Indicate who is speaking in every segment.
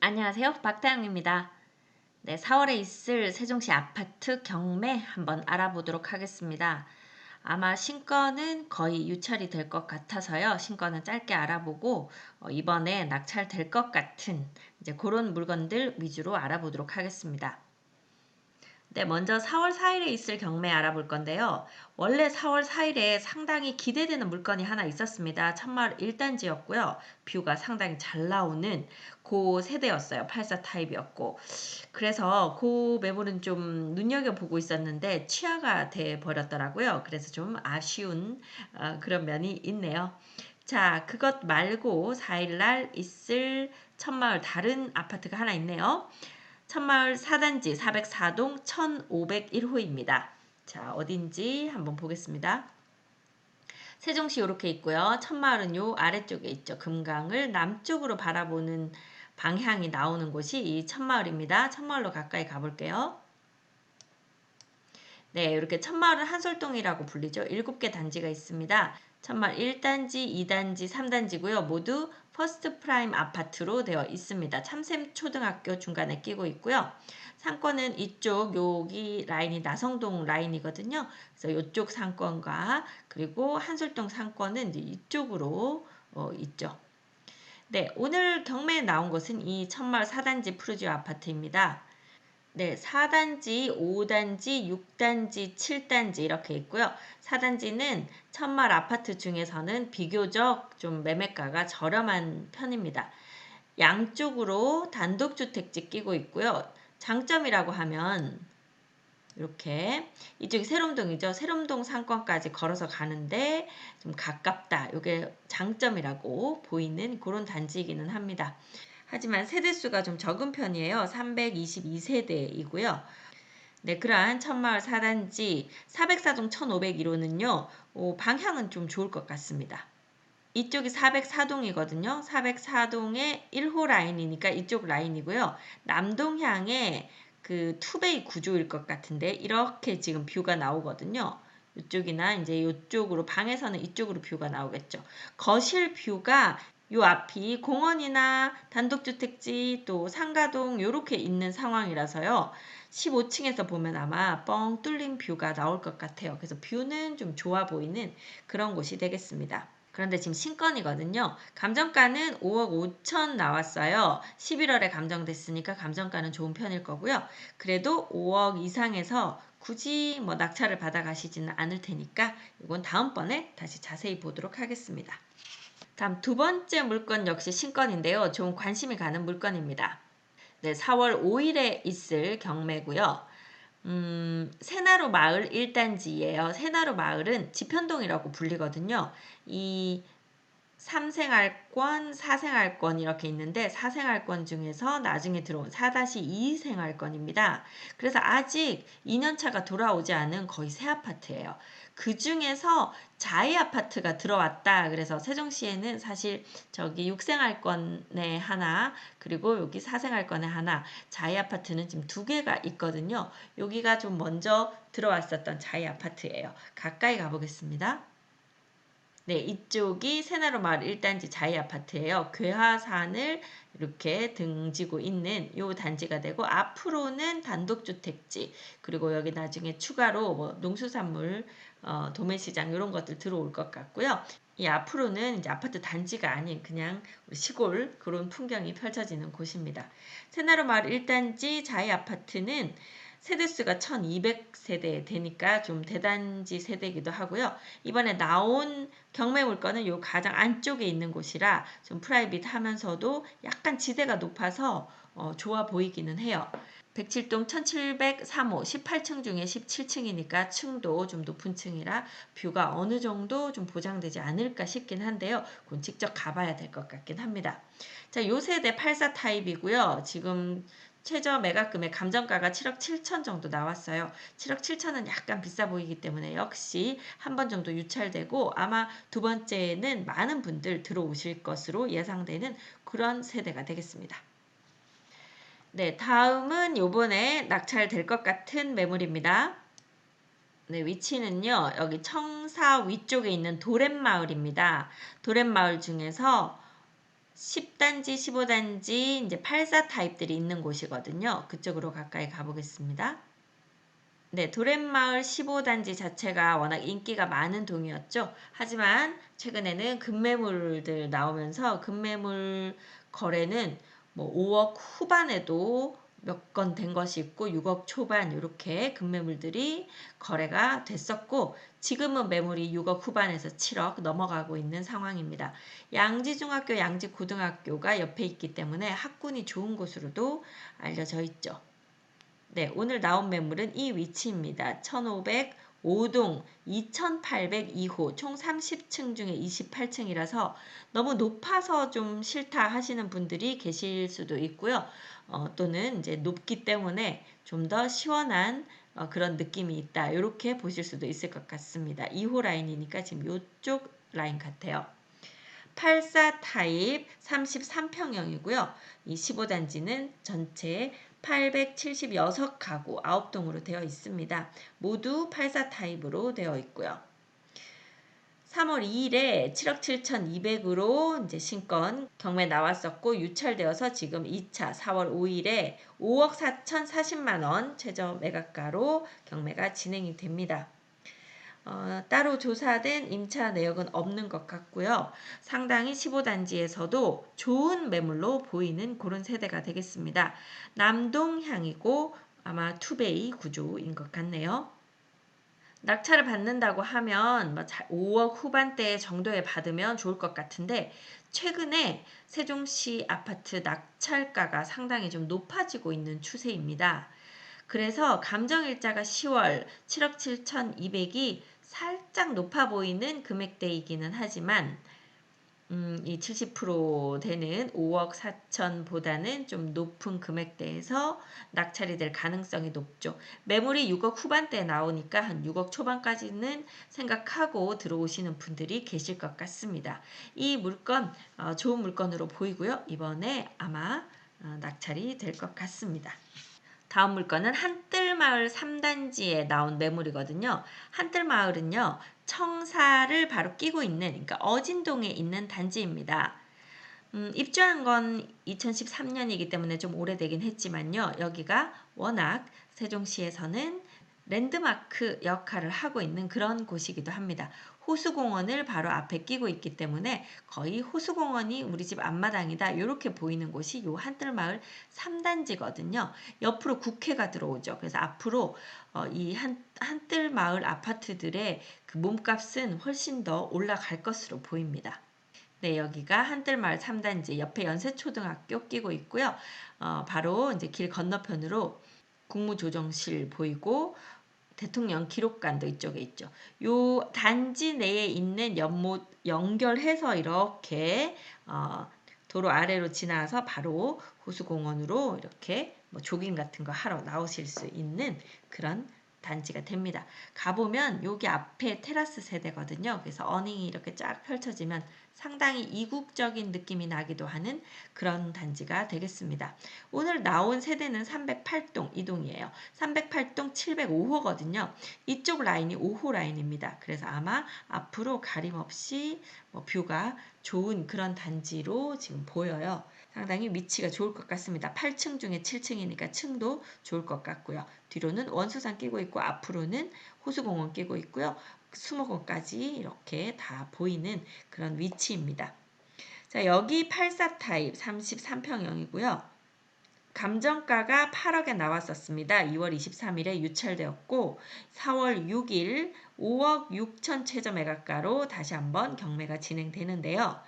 Speaker 1: 안녕하세요. 박다영입니다. 네, 4월에 있을 세종시 아파트 경매 한번 알아보도록 하겠습니다. 아마 신건은 거의 유찰이 될 것 같아서요. 신건은 짧게 알아보고 이번에 낙찰될 것 같은 이제 그런 물건들 위주로 알아보도록 하겠습니다. 네, 먼저 4월 4일에 있을 경매 알아볼 건데요. 원래 4월 4일에 상당히 기대되는 물건이 하나 있었습니다. 천마을 1단지였고요. 뷰가 상당히 잘 나오는 그 세대였어요. 84 타입이었고. 그래서 그 매물은 좀 눈여겨보고 있었는데 취하가 돼 버렸더라고요. 그래서 좀 아쉬운 그런 면이 있네요. 자, 그것 말고 4일날 있을 천마을 다른 아파트가 하나 있네요. 천마을 4단지 404동 1501호입니다. 자, 어딘지 한번 보겠습니다. 세종시 이렇게 있고요. 천마을은 요 아래쪽에 있죠. 금강을 남쪽으로 바라보는 방향이 나오는 곳이 이 천마을입니다. 천마을로 가까이 가볼게요. 네, 이렇게 천마을은 한솔동이라고 불리죠. 7개 단지가 있습니다. 천마을 1단지, 2단지, 3단지고요. 모두 퍼스트 프라임 아파트로 되어 있습니다. 참샘 초등학교 중간에 끼고 있고요. 상권은 이쪽 여기 라인이 나성동 라인이거든요. 그래서 이쪽 상권과 그리고 한솔동 상권은 이제 이쪽으로 있죠. 네, 오늘 경매에 나온 것은 이 천마을 4단지 푸르지오 아파트입니다. 네, 4단지, 5단지, 6단지, 7단지 이렇게 있고요. 4단지는 천마을 아파트 중에서는 비교적 좀 매매가가 저렴한 편입니다. 양쪽으로 단독주택지 끼고 있고요. 장점이라고 하면 이렇게 이쪽이 세롬동이죠. 세롬동 상권까지 걸어서 가는데 좀 가깝다. 이게 장점이라고 보이는 그런 단지이기는 합니다. 하지만 세대수가 좀 적은 편이에요. 322세대이고요. 네, 그러한 천마을 4단지 404동 1501호는요. 방향은 좀 좋을 것 같습니다. 이쪽이 404동이거든요. 404동의 1호 라인이니까 이쪽 라인이고요. 남동향의 그 투베이 구조일 것 같은데 이렇게 지금 뷰가 나오거든요. 이쪽이나 이제 이쪽으로 방에서는 이쪽으로 뷰가 나오겠죠. 거실 뷰가 요 앞이 공원이나 단독주택지 또 상가동 요렇게 있는 상황이라서요. 15층에서 보면 아마 뻥 뚫린 뷰가 나올 것 같아요. 그래서 뷰는 좀 좋아 보이는 그런 곳이 되겠습니다. 그런데 지금 신건이거든요. 감정가는 5억 5천 나왔어요. 11월에 감정됐으니까 감정가는 좋은 편일 거고요. 그래도 5억 이상에서 굳이 뭐 낙찰을 받아 가시지는 않을 테니까 이건 다음번에 다시 자세히 보도록 하겠습니다. 다음 두 번째 물건 역시 신건인데요. 좀 관심이 가는 물건입니다. 네, 4월 5일에 있을 경매고요. 새나루 마을 1단지예요. 새나루 마을은 지편동이라고 불리거든요. 이 3생활권, 4생활권 이렇게 있는데 4생활권 중에서 나중에 들어온 4-2 생활권입니다. 그래서 아직 2년차가 돌아오지 않은 거의 새 아파트예요. 그 중에서 자이 아파트가 들어왔다. 그래서 세종시에는 사실 저기 6생활권에 하나 그리고 여기 4생활권에 하나 자이 아파트는 지금 2개가 있거든요. 여기가 좀 먼저 들어왔었던 자이 아파트예요. 가까이 가보겠습니다. 네, 이쪽이 새나루 마을 1단지 자이 아파트예요. 괴하산을 이렇게 등지고 있는 요 단지가 되고 앞으로는 단독주택지 그리고 여기 나중에 추가로 뭐 농수산물 도매시장 이런 것들 들어올 것 같고요. 이 앞으로는 이제 아파트 단지가 아닌 그냥 시골 그런 풍경이 펼쳐지는 곳입니다. 새나루 마을 1단지 자이 아파트는 세대수가 1200세대 되니까 좀 대단지 세대이기도 하고요. 이번에 나온 경매 물건은 요 가장 안쪽에 있는 곳이라 좀 프라이빗하면서도 약간 지대가 높아서 좋아 보이기는 해요. 107동 1703호 18층 중에 17층이니까 층도 좀 높은 층이라 뷰가 어느 정도 좀 보장되지 않을까 싶긴 한데요. 그건 직접 가봐야 될 것 같긴 합니다. 자, 요 세대 84 타입이고요. 지금 최저 매각금의 감정가가 7억 7천 정도 나왔어요. 7억 7천은 약간 비싸 보이기 때문에 역시 한 번 정도 유찰되고 아마 두 번째는 많은 분들 들어오실 것으로 예상되는 그런 세대가 되겠습니다. 네, 다음은 요번에 낙찰될 것 같은 매물입니다. 네, 위치는요. 여기 청사 위쪽에 있는 도렛마을입니다. 도렛마을 중에서 10단지, 15단지 이제 84 타입들이 있는 곳이거든요. 그쪽으로 가까이 가보겠습니다. 네, 도렛마을 15단지 자체가 워낙 인기가 많은 동이었죠. 하지만 최근에는 급매물들 나오면서 급매물 거래는 뭐 5억 후반에도 몇 건 된 것이 있고 6억 초반 이렇게 급매물들이 거래가 됐었고 지금은 매물이 6억 후반에서 7억 넘어가고 있는 상황입니다. 양지중학교, 양지고등학교가 옆에 있기 때문에 학군이 좋은 곳으로도 알려져 있죠. 네, 오늘 나온 매물은 이 위치입니다. 1505동 2802호 총 30층 중에 28층이라서 너무 높아서 좀 싫다 하시는 분들이 계실 수도 있고요. 또는 이제 높기 때문에 좀 더 시원한 그런 느낌이 있다. 이렇게 보실 수도 있을 것 같습니다. 2호 라인이니까 지금 이쪽 라인 같아요. 84 타입 33평형이고요. 이 15단지는 전체 876가구 9동으로 되어 있습니다. 모두 84 타입으로 되어 있고요. 3월 2일에 7억 7,200으로 이제 신건 경매 나왔었고 유찰되어서 지금 2차 4월 5일에 5억 4,040만 원 최저 매각가로 경매가 진행이 됩니다. 따로 조사된 임차 내역은 없는 것 같고요. 상당히 15단지에서도 좋은 매물로 보이는 그런 세대가 되겠습니다. 남동향이고 아마 투베이 구조인 것 같네요. 낙찰을 받는다고 하면 5억 후반대 정도에 받으면 좋을 것 같은데 최근에 세종시 아파트 낙찰가가 상당히 좀 높아지고 있는 추세입니다. 그래서 감정일자가 10월 7억 7,200이 살짝 높아 보이는 금액대이기는 하지만 이 70% 되는 5억 4천보다는 좀 높은 금액대에서 낙찰이 될 가능성이 높죠. 매물이 6억 후반대에 나오니까 한 6억 초반까지는 생각하고 들어오시는 분들이 계실 것 같습니다. 이 물건 좋은 물건으로 보이고요. 이번에 아마 낙찰이 될 것 같습니다. 다음 물건은 한뜰마을 3단지에 나온 매물이거든요. 한뜰마을은요. 청사를 바로 끼고 있는 그러니까 어진동에 있는 단지입니다. 입주한 건 2013년이기 때문에 좀 오래되긴 했지만요. 여기가 워낙 세종시에서는 랜드마크 역할을 하고 있는 그런 곳이기도 합니다. 호수공원을 바로 앞에 끼고 있기 때문에 거의 호수공원이 우리 집 앞마당이다 이렇게 보이는 곳이 요 한뜰마을 3단지거든요. 옆으로 국회가 들어오죠. 그래서 앞으로 이 한뜰마을 아파트들의 그 몸값은 훨씬 더 올라갈 것으로 보입니다. 네, 여기가 한뜰마을 3단지 옆에 연세초등학교 끼고 있고요. 바로 이제 길 건너편으로 국무조정실 보이고 대통령 기록관도 이쪽에 있죠. 요 단지 내에 있는 연못 연결해서 이렇게 도로 아래로 지나서 바로 호수공원으로 이렇게 뭐 조깅 같은 거 하러 나오실 수 있는 그런 단지가 됩니다. 가보면 여기 앞에 테라스 세대거든요. 그래서 어닝이 이렇게 쫙 펼쳐지면 상당히 이국적인 느낌이 나기도 하는 그런 단지가 되겠습니다. 오늘 나온 세대는 308동 이동이에요. 308동 705호거든요. 이쪽 라인이 5호 라인입니다. 그래서 아마 앞으로 가림없이 뷰가 좋은 그런 단지로 지금 보여요. 상당히 위치가 좋을 것 같습니다. 8층 중에 7층이니까 층도 좋을 것 같고요. 뒤로는 원수산 끼고 있고 앞으로는 호수공원 끼고 있고요. 수목원까지 이렇게 다 보이는 그런 위치입니다. 자, 여기 84 타입 33평형이고요. 감정가가 8억에 나왔었습니다. 2월 23일에 유찰되었고 4월 6일 5억 6천 최저 매각가로 다시 한번 경매가 진행되는데요.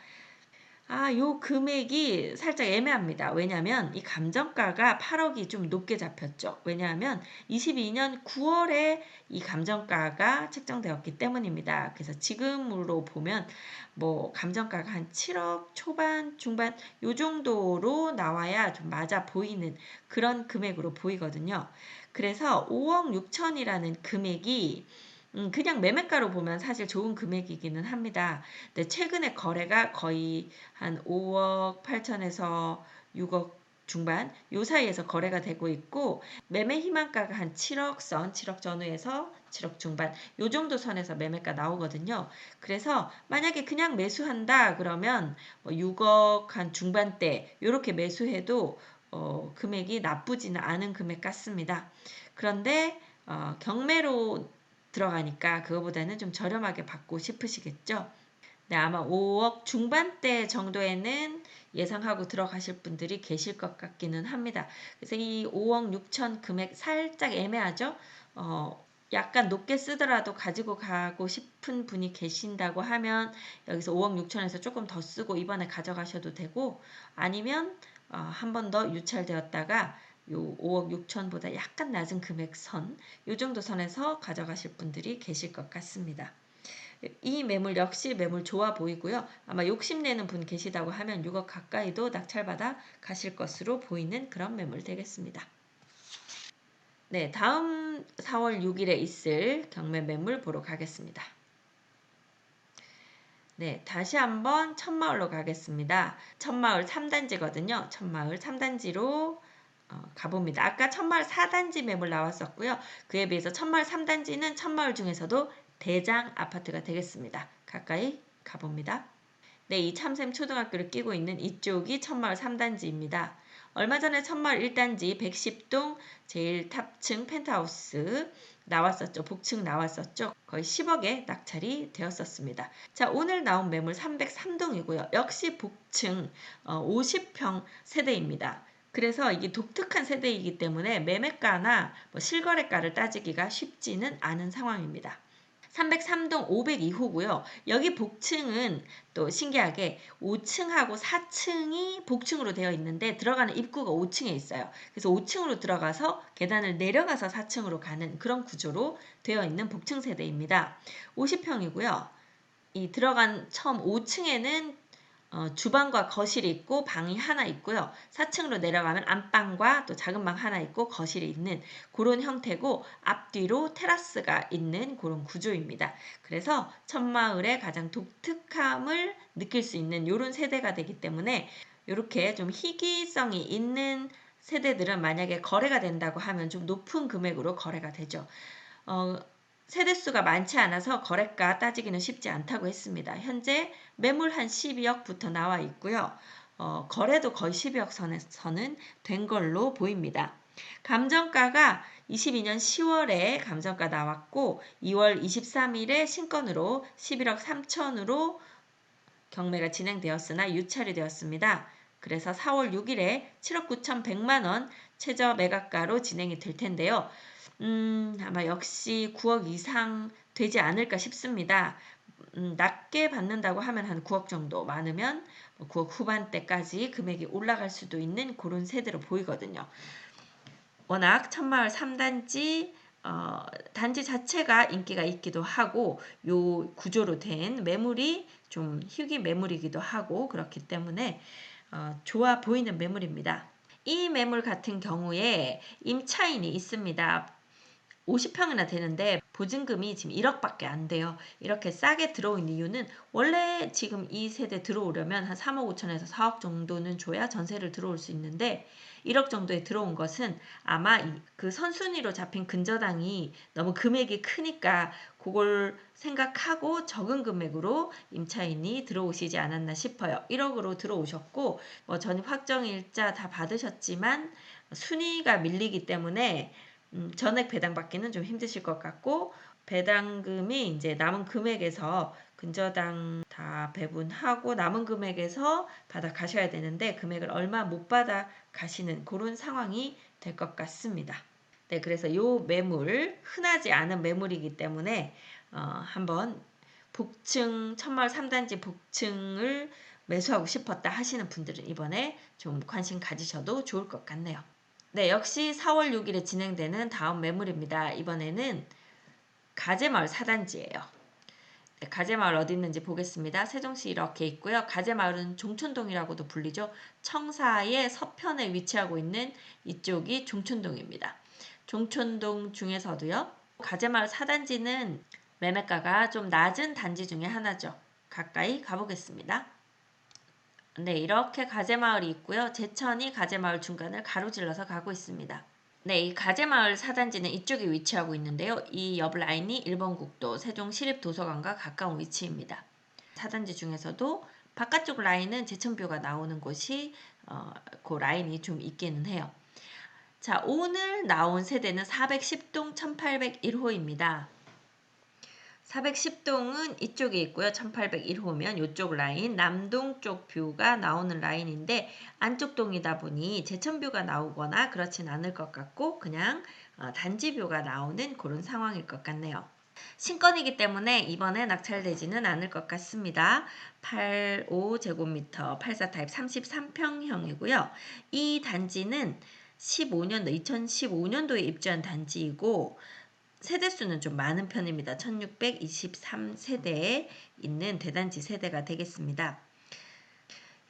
Speaker 1: 요 금액이 살짝 애매합니다. 왜냐하면 이 감정가가 8억이 좀 높게 잡혔죠. 왜냐하면 22년 9월에 이 감정가가 책정되었기 때문입니다. 그래서 지금으로 보면 뭐 감정가가 한 7억 초반, 중반 요 정도로 나와야 좀 맞아 보이는 그런 금액으로 보이거든요. 그래서 5억 6천이라는 금액이 그냥 매매가로 보면 사실 좋은 금액이기는 합니다. 근데 최근에 거래가 거의 한 5억 8천에서 6억 중반 요 사이에서 거래가 되고 있고 매매 희망가가 한 7억 선, 7억 전후에서 7억 중반 요 정도 선에서 매매가 나오거든요. 그래서 만약에 그냥 매수한다 그러면 뭐 6억 한 중반대 요렇게 매수해도 금액이 나쁘지는 않은 금액 같습니다. 그런데 경매로 들어가니까 그거보다는 좀 저렴하게 받고 싶으시겠죠. 네, 아마 5억 중반대 정도에는 예상하고 들어가실 분들이 계실 것 같기는 합니다. 그래서 이 5억 6천 금액 살짝 애매하죠? 약간 높게 쓰더라도 가지고 가고 싶은 분이 계신다고 하면 여기서 5억 6천에서 조금 더 쓰고 이번에 가져가셔도 되고 아니면 한 번 더 유찰되었다가 요 5억 6천보다 약간 낮은 금액 선, 요 정도 선에서 가져가실 분들이 계실 것 같습니다. 이 매물 역시 매물 좋아 보이고요. 아마 욕심내는 분 계시다고 하면 6억 가까이도 낙찰받아 가실 것으로 보이는 그런 매물 되겠습니다. 네, 다음 4월 6일에 있을 경매 매물 보러 가겠습니다. 네, 다시 한번 천마을로 가겠습니다. 천마을 3단지거든요. 천마을 3단지로 가봅니다. 아까 천마을 4단지 매물 나왔었고요. 그에 비해서 천마을 3단지는 천마을 중에서도 대장 아파트가 되겠습니다. 가까이 가봅니다. 네, 이 참샘 초등학교를 끼고 있는 이쪽이 천마을 3단지입니다. 얼마 전에 천마을 1단지 110동 제일 탑층 펜트하우스 나왔었죠. 복층 나왔었죠. 거의 10억에 낙찰이 되었었습니다. 자, 오늘 나온 매물 303동이고요. 역시 복층 50평 세대입니다. 그래서 이게 독특한 세대이기 때문에 매매가나 뭐 실거래가를 따지기가 쉽지는 않은 상황입니다. 303동 502호고요. 여기 복층은 또 신기하게 5층하고 4층이 복층으로 되어 있는데 들어가는 입구가 5층에 있어요. 그래서 5층으로 들어가서 계단을 내려가서 4층으로 가는 그런 구조로 되어 있는 복층 세대입니다. 50평이고요. 이 들어간 처음 5층에는 주방과 거실이 있고 방이 하나 있고요. 4층으로 내려가면 안방과 또 작은 방 하나 있고 거실이 있는 그런 형태고 앞뒤로 테라스가 있는 그런 구조입니다. 그래서 천마을의 가장 독특함을 느낄 수 있는 이런 세대가 되기 때문에 이렇게 좀 희귀성이 있는 세대들은 만약에 거래가 된다고 하면 좀 높은 금액으로 거래가 되죠. 세대수가 많지 않아서 거래가 따지기는 쉽지 않다고 했습니다. 현재 매물 한 12억부터 나와 있고요. 거래도 거의 12억 선은 된 걸로 보입니다. 감정가가 22년 10월에 감정가 나왔고 2월 23일에 신건으로 11억 3천으로 경매가 진행되었으나 유찰이 되었습니다. 그래서 4월 6일에 7억 9천100만원 최저 매각가로 진행이 될 텐데요. 아마 역시 9억 이상 되지 않을까 싶습니다. 낮게 받는다고 하면 한 9억 정도, 많으면 9억 후반대까지 금액이 올라갈 수도 있는 그런 세대로 보이거든요. 워낙 천마을 3단지 단지 자체가 인기가 있기도 하고 요 구조로 된 매물이 좀 희귀 매물이기도 하고 그렇기 때문에 좋아 보이는 매물입니다. 이 매물 같은 경우에 임차인이 있습니다. 50평이나 되는데 보증금이 지금 1억밖에 안 돼요. 이렇게 싸게 들어온 이유는 원래 지금 이 세대 들어오려면 한 3억 5천에서 4억 정도는 줘야 전세를 들어올 수 있는데 1억 정도에 들어온 것은 아마 그 선순위로 잡힌 근저당이 너무 금액이 크니까 그걸 생각하고 적은 금액으로 임차인이 들어오시지 않았나 싶어요. 1억으로 들어오셨고 뭐 전입 확정일자 다 받으셨지만 순위가 밀리기 때문에 전액 배당받기는 좀 힘드실 것 같고 배당금이 이제 남은 금액에서 근저당 다 배분하고 남은 금액에서 받아 가셔야 되는데 금액을 얼마 못 받아 가시는 그런 상황이 될 것 같습니다. 네, 그래서 이 매물 흔하지 않은 매물이기 때문에 한번 복층 천마을 3단지 복층을 매수하고 싶었다 하시는 분들은 이번에 좀 관심 가지셔도 좋을 것 같네요. 네, 역시 4월 6일에 진행되는 다음 매물입니다. 이번에는 가재마을 4단지예요. 네, 가재마을 어디 있는지 보겠습니다. 세종시 이렇게 있고요. 가재마을은 종촌동이라고도 불리죠. 청사의 서편에 위치하고 있는 이쪽이 종촌동입니다. 종촌동 중에서도요. 가재마을 4단지는 매매가가 좀 낮은 단지 중에 하나죠. 가까이 가보겠습니다. 네, 이렇게 가재마을이 있고요. 제천이 가재마을 중간을 가로질러서 가고 있습니다. 네, 이 가재마을 사단지는 이쪽에 위치하고 있는데요. 이 옆 라인이 일본 국도 세종시립도서관과 가까운 위치입니다. 사단지 중에서도 바깥쪽 라인은 제천뷰가 나오는 곳이 그 라인이 좀 있기는 해요. 자, 오늘 나온 세대는 410동 1801호입니다. 410동은 이쪽에 있고요. 1801호면 이쪽 라인 남동 쪽 뷰가 나오는 라인인데 안쪽 동이다 보니 제천뷰가 나오거나 그렇진 않을 것 같고 그냥 단지 뷰가 나오는 그런 상황일 것 같네요. 신건이기 때문에 이번에 낙찰되지는 않을 것 같습니다. 85제곱미터 84 타입 33평형이고요. 이 단지는 2015년도에 입주한 단지이고 세대수는 좀 많은 편입니다. 1623세대에 있는 대단지 세대가 되겠습니다.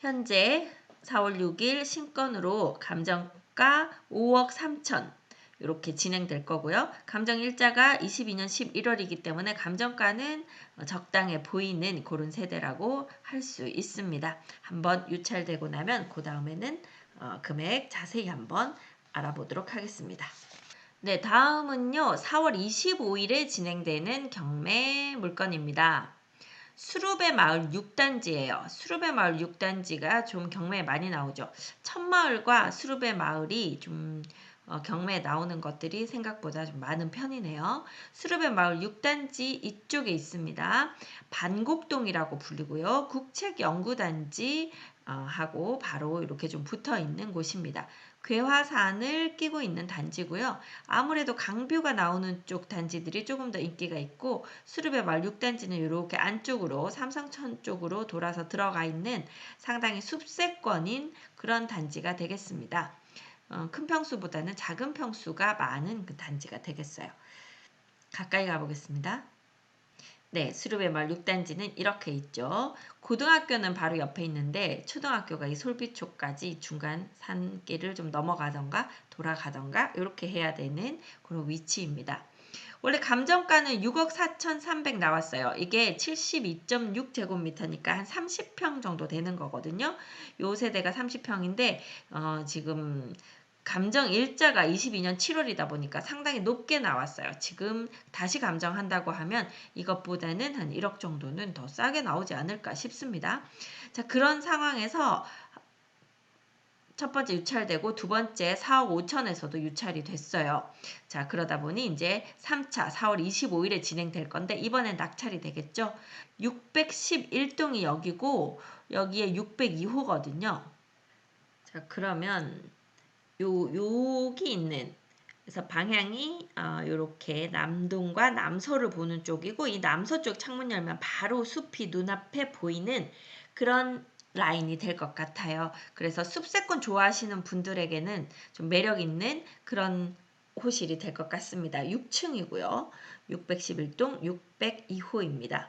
Speaker 1: 현재 4월 6일 신건으로 감정가 5억 3천 이렇게 진행될 거고요. 감정 일자가 22년 11월이기 때문에 감정가는 적당해 보이는 그런 세대라고 할 수 있습니다. 한번 유찰되고 나면 그 다음에는 금액 자세히 한번 알아보도록 하겠습니다. 네, 다음은요. 4월 25일에 진행되는 경매 물건입니다. 수룹의 마을 6단지예요. 수룹의 마을 6단지가 좀 경매에 많이 나오죠. 천마을과 수룹의 마을이 좀 경매에 나오는 것들이 생각보다 좀 많은 편이네요. 수룹의 마을 6단지 이쪽에 있습니다. 반곡동이라고 불리고요. 국책연구단지 하고 바로 이렇게 좀 붙어 있는 곳입니다. 괴화산을 끼고 있는 단지고요. 아무래도 강뷰가 나오는 쪽 단지들이 조금 더 인기가 있고 수룹의 마을 6단지는 이렇게 안쪽으로 삼성천 쪽으로 돌아서 들어가 있는 상당히 숲세권인 그런 단지가 되겠습니다. 큰 평수보다는 작은 평수가 많은 그 단지가 되겠어요. 가까이 가보겠습니다. 네, 수룹의 마을 6단지는 이렇게 있죠. 고등학교는 바로 옆에 있는데 초등학교가 이 솔비초까지 중간 산길을 좀 넘어가던가 돌아가던가 이렇게 해야 되는 그런 위치입니다. 원래 감정가는 6억 4,300 나왔어요. 이게 72.6제곱미터니까 한 30평 정도 되는 거거든요. 요 세대가 30평인데 지금 감정 일자가 22년 7월이다 보니까 상당히 높게 나왔어요. 지금 다시 감정한다고 하면 이것보다는 한 1억 정도는 더 싸게 나오지 않을까 싶습니다. 자, 그런 상황에서 첫 번째 유찰되고 두 번째 4억 5천에서도 유찰이 됐어요. 자, 그러다 보니 이제 3차 4월 25일에 진행될 건데 이번엔 낙찰이 되겠죠. 611동이 여기고 여기에 602호거든요. 자, 그러면 여기 있는 그래서 방향이 이렇게 남동과 남서를 보는 쪽이고 이 남서쪽 창문 열면 바로 숲이 눈앞에 보이는 그런 라인이 될 것 같아요. 그래서 숲세권 좋아하시는 분들에게는 좀 매력 있는 그런 호실이 될 것 같습니다. 6층이고요. 611동 602호입니다.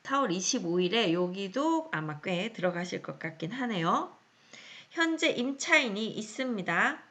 Speaker 1: 4월 25일에 여기도 아마 꽤 들어가실 것 같긴 하네요. 현재 임차인이 있습니다.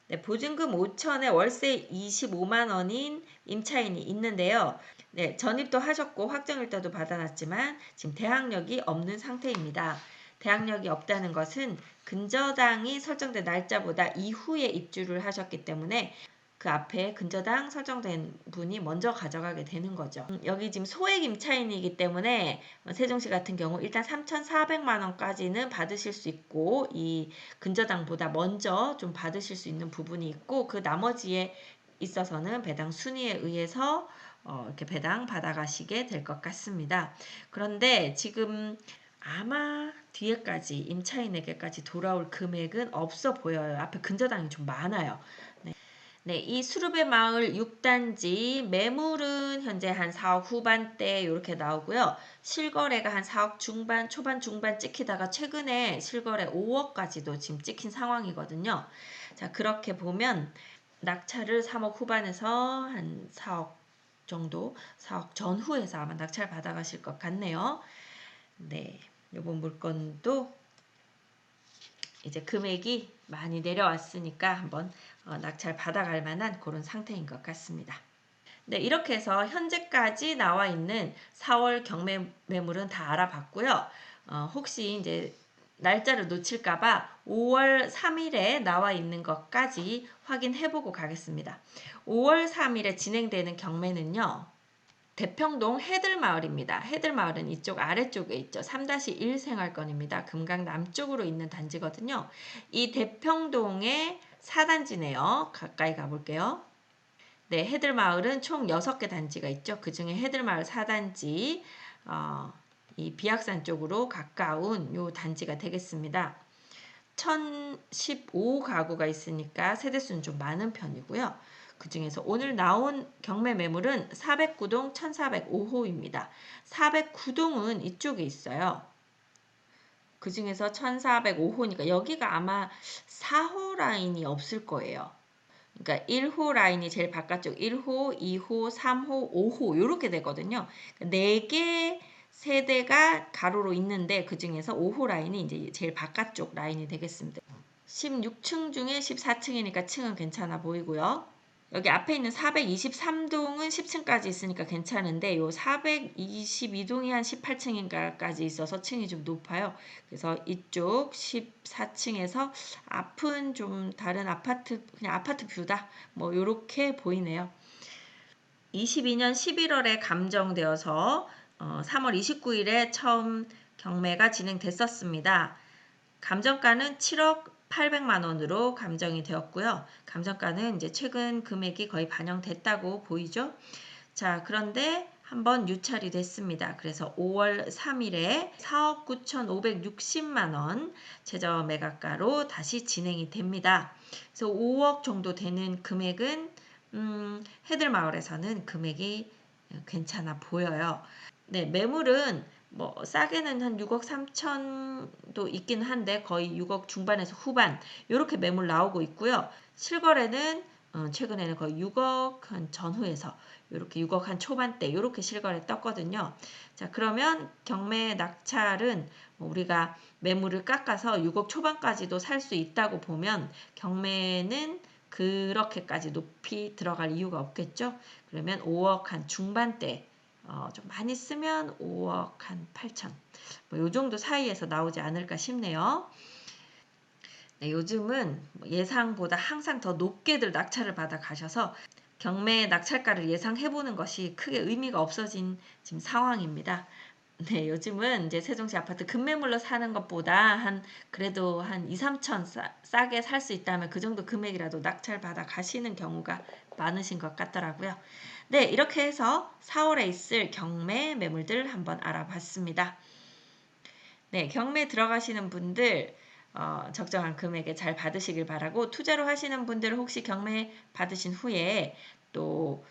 Speaker 1: 네, 보증금 5천에 월세 25만 원인 임차인이 있는데요. 네, 전입도 하셨고 확정일자도 받아놨지만 지금 대항력이 없는 상태입니다. 대항력이 없다는 것은 근저당이 설정된 날짜보다 이후에 입주를 하셨기 때문에 그 앞에 근저당 설정된 분이 먼저 가져가게 되는 거죠. 여기 지금 소액 임차인이기 때문에 세종시 같은 경우 일단 3,400만 원까지는 받으실 수 있고 이 근저당보다 먼저 좀 받으실 수 있는 부분이 있고 그 나머지에 있어서는 배당 순위에 의해서 이렇게 배당 받아가시게 될 것 같습니다. 그런데 지금 아마 뒤에까지 임차인에게까지 돌아올 금액은 없어 보여요. 앞에 근저당이 좀 많아요. 네, 이 수룹의 마을 6단지 매물은 현재 한 4억 후반대 이렇게 나오고요. 실거래가 한 4억 중반, 초반, 중반 찍히다가 최근에 실거래 5억까지도 지금 찍힌 상황이거든요. 자, 그렇게 보면 낙찰을 3억 후반에서 한 4억 정도, 4억 전후에서 아마 낙찰 받아가실 것 같네요. 네, 이번 물건도 이제 금액이 많이 내려왔으니까 한번 낙찰 받아갈 만한 그런 상태인 것 같습니다. 네, 이렇게 해서 현재까지 나와 있는 4월 경매 매물은 다 알아봤고요. 혹시 이제 날짜를 놓칠까봐 5월 3일에 나와 있는 것까지 확인해보고 가겠습니다. 5월 3일에 진행되는 경매는요. 대평동 해들마을입니다. 해들마을은 이쪽 아래쪽에 있죠. 3-1 생활권입니다. 금강 남쪽으로 있는 단지거든요. 이 대평동의 4단지네요. 가까이 가볼게요. 네, 해들마을은 총 6개 단지가 있죠. 그 중에 해들마을 4단지, 이 비악산 쪽으로 가까운 요 단지가 되겠습니다. 1015가구가 있으니까 세대수는 좀 많은 편이고요. 그 중에서 오늘 나온 경매 매물은 409동 1405호입니다. 409동은 이쪽에 있어요. 그 중에서 1405호니까 여기가 아마 4호 라인이 없을 거예요. 그러니까 1호 라인이 제일 바깥쪽 1호, 2호, 3호, 5호 이렇게 되거든요. 4개 세대가 가로로 있는데 그 중에서 5호 라인이 이제 제일 바깥쪽 라인이 되겠습니다. 16층 중에 14층이니까 층은 괜찮아 보이고요. 여기 앞에 있는 423동은 10층까지 있으니까 괜찮은데 요 422동이 한 18층인가까지 있어서 층이 좀 높아요. 그래서 이쪽 14층에서 앞은 좀 다른 아파트, 그냥 아파트 뷰다. 뭐 요렇게 보이네요. 22년 11월에 감정되어서 3월 29일에 처음 경매가 진행됐었습니다. 감정가는 7억 800만 원으로 감정이 되었고요. 감정가는 이제 최근 금액이 거의 반영됐다고 보이죠. 자, 그런데 한번 유찰이 됐습니다. 그래서 5월 3일에 4억 9,560만 원 최저 매각가로 다시 진행이 됩니다. 그래서 5억 정도 되는 금액은 해들마을에서는 금액이 괜찮아 보여요. 네, 매물은 뭐 싸게는 한 6억 3천도 있긴 한데 거의 6억 중반에서 후반 이렇게 매물 나오고 있고요. 실거래는 최근에는 거의 6억 한 전후에서 이렇게 6억 한 초반대 이렇게 실거래 떴거든요. 자, 그러면 경매 낙찰은 우리가 매물을 깎아서 6억 초반까지도 살 수 있다고 보면 경매는 그렇게까지 높이 들어갈 이유가 없겠죠. 그러면 5억 한 중반대 좀 많이 쓰면 5억 한 8천 뭐 요 정도 사이에서 나오지 않을까 싶네요. 네, 요즘은 예상보다 항상 더 높게들 낙찰을 받아 가셔서 경매 낙찰가를 예상해보는 것이 크게 의미가 없어진 지금 상황입니다. 네, 요즘은 이제 세종시 아파트 급매물로 사는 것보다 그래도 한 2, 3천 싸게 살 수 있다면 그 정도 금액이라도 낙찰 받아 가시는 경우가 많으신 것 같더라고요. 네, 이렇게 해서 4월에 있을 경매 매물들 한번 알아봤습니다. 네, 경매 들어가시는 분들 적정한 금액에 잘 받으시길 바라고 투자로 하시는 분들은 혹시 경매 받으신 후에 또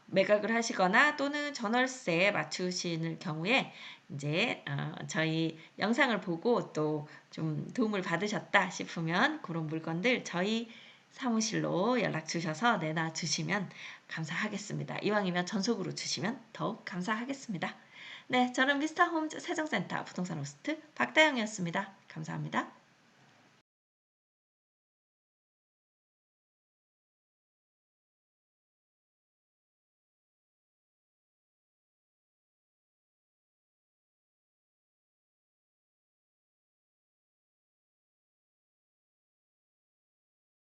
Speaker 1: 매각을 하시거나 또는 전월세 맞추시는 경우에 이제 저희 영상을 보고 또 좀 도움을 받으셨다 싶으면 그런 물건들 저희 사무실로 연락 주셔서 내놔 주시면 감사하겠습니다. 이왕이면 전속으로 주시면 더욱 감사하겠습니다. 네, 저는 미스터 홈즈 세종센터 부동산 호스트 박다영이었습니다. 감사합니다.